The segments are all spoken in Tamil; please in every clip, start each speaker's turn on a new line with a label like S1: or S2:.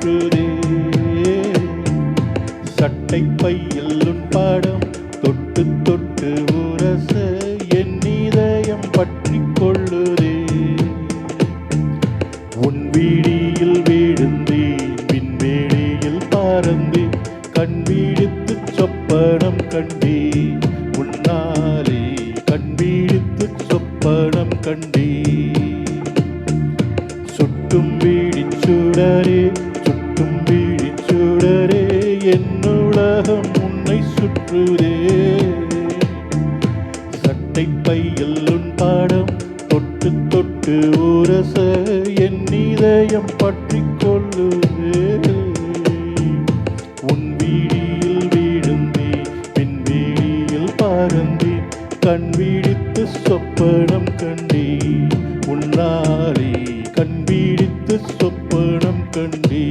S1: சுற்றுதே. சட்டை பையில் உன் படம் தொட்டு தொட்டு உரச என் இதயம் பற்றி கொள்ளுதே. உன் வீடியில் வீழ்ந்தேன் விண்வெளியில் பறந்தேன் கண் விழித்து சொப்பனம் கண்டேன் உன்னாலே கண் விழித்து சொப்பனம் கண்டேன். சுட்டும் விழிச்சுடரே சுட்டும் விழிச்சுடரே என் உலகம் உன்னை சுற்றுதே. சட்டை பையில் உன் படம் தொட்டு தொட்டு உரச என் இதயம் பற்றி கொள்ளுதே. உன் வீடியில் வீழ்ந்தேன் விண்வெளியில் பறந்தேன் கண் விழித்து சொப்பனம் கண்டேன் உன்னாலே கண் விழித்து சொப்பனம் கண்டேன்.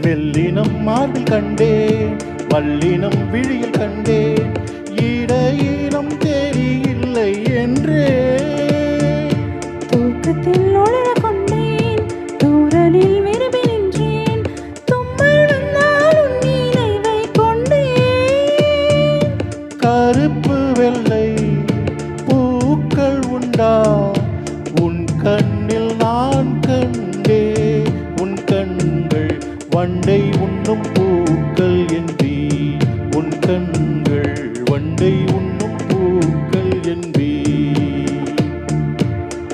S1: மெல்லினம் மார்பில் கண்டேன் வல்லினம் விழியில் கண்டேன் இடையினம் தெரியவில்லை என்றே.
S2: தூக்கத்தில் ஒளிர கொண்டேன் தூரலில் விரும்பி நின்றேன் தும்மல் வந்தால் உன் நினைவை கொண்டேன்.
S1: கருப்பு வெள்ளை பூக்கள் உண்டா உன் கண்ணில் நான் கண்டே. உன் கண்கள் வண்டை உண்ணும் பூக்கள் என்பே உன் கண்கள் வண்டை உண்ணும் பூக்கள் என்பே.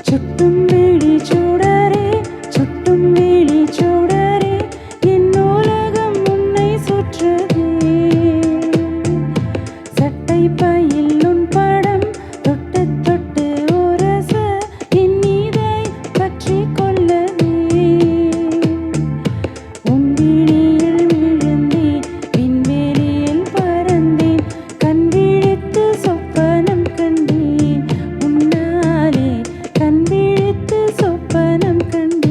S2: சுட்டும் விழி சூடரே சுட்டும் விழி சூடரே என் உலகம் உன்னை சுற்றுதே. சட்டை பையில் உன் படம் தொட்டு தொட்டு உரச என் இதயம் பற்றி கொள்ளவே. உன் விழியில் விழுந்தேன் விண்வெளியில் பறந்தேன் கண் விழித்து சொப்பனம் கண்டேன் உன்னாலே கண் விழித்து சொப்பனம் கண்டேன்.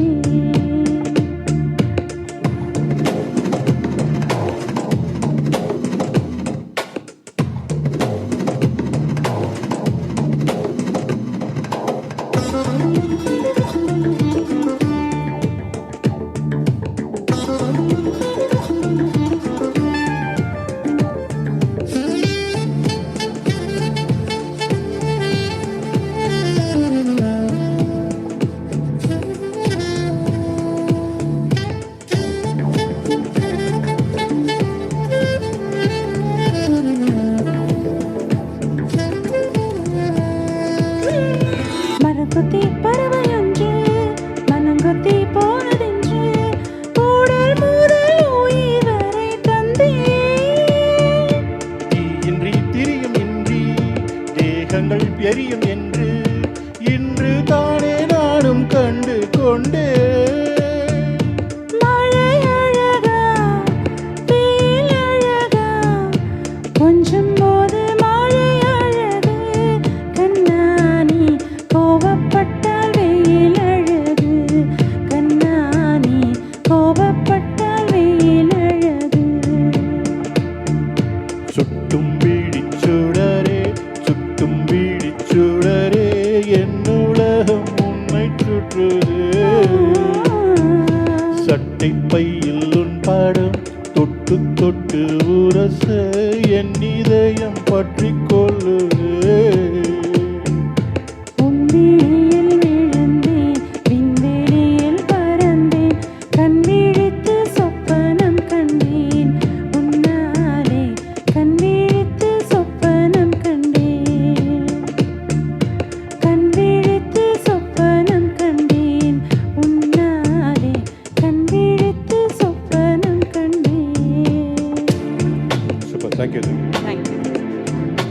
S2: மரங்கொத்தி பறவையொன்று மனங்கொத்தி போனதென்று கூடல் முதல் உயிர் வரை தந்தேன்.
S1: தீயின்றி திரியும் இன்றி தேகங்கள் எரியும் என்று இன்று தானே நானும் கண்டு கொண்டே.
S2: மழை அழகா வெயில் அழகா கொஞ்சம் போது மழை அழகு கண்ணானி கோபப்பட்டால் வெயில் அழகு கண்ணானி கோபப்பட்டால் வெயில் அழகு.
S1: சுட்டும் விழிச்சுடரே சுட்டும் விழிச்சுடரே என் உலகம் உன்னை சுற்றுதே. சட்டை பையில் உன் படம் தொட்டு தொட்டு உரச என் இதயம் பற்றி கொள்ளுதே.
S2: உன் விழியில் விழுந்தேன் விண்வெளியில் பறந்தேன் கண் விழித்து சொப்பனம் கண்டேன் உன்னாலே கண் விழித்து சொப்பனம் கண்டேன். கண் விழித்து சொப்பனம் கண்டேன் உன்னாலே கண் விழித்து சொப்பனம் கண்டேன்.
S1: Super, thank you.
S2: Thank you.